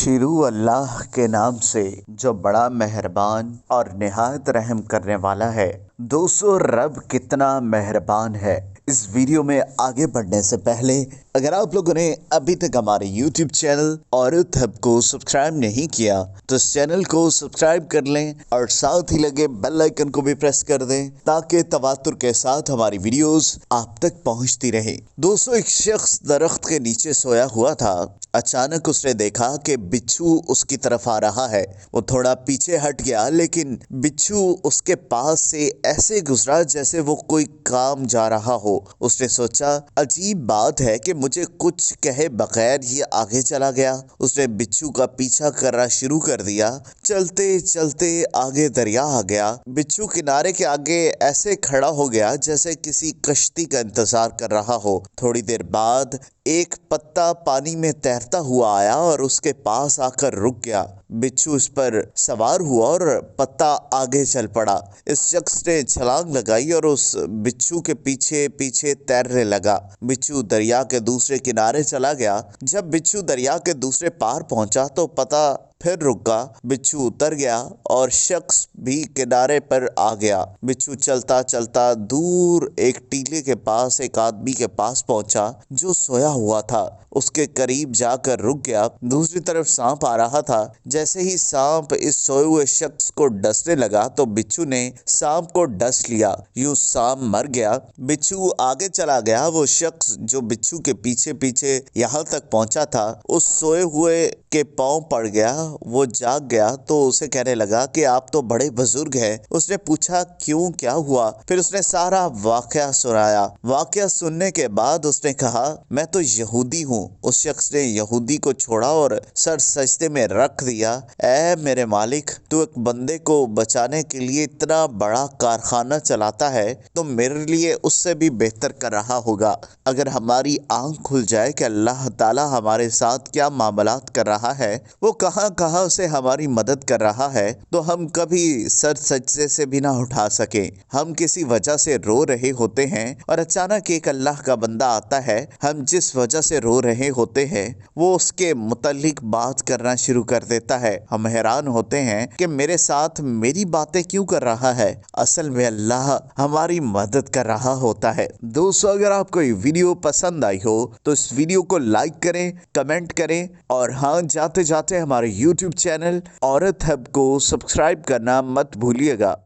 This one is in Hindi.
शुरू अल्लाह के नाम से जो बड़ा मेहरबान और निहायत रहम करने वाला है। दोस्तों, रब कितना मेहरबान है। इस वीडियो में आगे बढ़ने से पहले अगर आप लोगों ने अभी तक हमारे YouTube चैनल औरत हब को सब्सक्राइब नहीं किया तो इस चैनल को सब्सक्राइब कर लें और साथ ही लगे बेल आइकन को भी प्रेस कर दें ताकि तवातुर के साथ हमारी वीडियोस आप तक पहुंचती रहे। दोस्तों, एक शख्स दरख्त के नीचे सोया हुआ था। अचानक उसने देखा कि बिच्छू उसकी तरफ आ रहा है। वो थोड़ा पीछे हट गया, लेकिन बिच्छू उसके पास से ऐसे गुजरा जैसे वो कोई काम जा रहा हो। उसने सोचा, अजीब बात है कि मुझे कुछ कहे बगैर ये आगे चला गया। उसने बिच्छू का पीछा करना शुरू कर दिया। चलते चलते आगे दरिया आ गया। बिच्छू किनारे के आगे ऐसे खड़ा हो गया जैसे किसी कश्ती का इंतजार कर रहा हो। थोड़ी देर बाद एक पत्ता पानी में तैरता हुआ आया और उसके पास आकर रुक गया। बिच्छू उस पर सवार हुआ और पत्ता आगे चल पड़ा। इस शख्स ने छलांग लगाई और उस बिच्छू के पीछे पीछे तैरने लगा। बिच्छू दरिया के दूसरे किनारे चला गया। जब बिच्छू दरिया के दूसरे पार पहुंचा तो पता फिर रुका। बिच्छू उतर गया और शख्स भी किनारे पर आ गया। बिच्छू चलता चलता दूर एक टीले के पास एक आदमी के पास पहुंचा जो सोया हुआ था। उसके करीब जाकर रुक गया। दूसरी तरफ सांप आ रहा था। जैसे ही सांप इस सोए हुए शख्स को डसने लगा तो बिच्छू ने सांप को डस लिया। यूं सांप मर गया। बिच्छू आगे चला गया। वो शख्स जो बिच्छू के पीछे पीछे यहाँ तक पहुंचा था उस सोए हुए के पांव पड़ गया। वो जाग गया तो उसे कहने लगा कि आप तो बड़े बुजुर्ग हैं। उसने पूछा, क्यों, क्या हुआ? फिर उसने सारा वाकया सुनाया। वाकया सुनने के बाद उसने कहा, मैं तो यहूदी हूँ। उस शख्स ने यहूदी को छोड़ा और सर सजदे में रख दिया। ऐ मेरे मालिक, तू एक बंदे को बचाने के लिए इतना बड़ा कारखाना चलाता है तो मेरे लिए उससे भी बेहतर कर रहा होगा। अगर हमारी आंख खुल जाए कि अल्लाह ताला हमारे साथ क्या मामलात कर रहा है, वो कहाँ कहाँ से हमारी मदद कर रहा है, तो हम कभी सर सजदे से भी ना उठा सके। हम किसी वजह से रो रहे होते हैं और अचानक एक अल्लाह का बंदा आता है। हम जिस वजह से रो रहे होते हैं वो उसके मुतल्लिक बात करना शुरू कर देता है। हम हैरान होते हैं कि मेरे साथ मेरी बातें क्यों कर रहा है। असल में अल्लाह हमारी मदद कर रहा होता है। दोस्तों, अगर आपको ये वीडियो पसंद आई हो तो इस वीडियो को लाइक करें, कमेंट करें और हाँ, जाते जाते हमारे YouTube चैनल औरत हब को सब्सक्राइब करना मत भूलिएगा।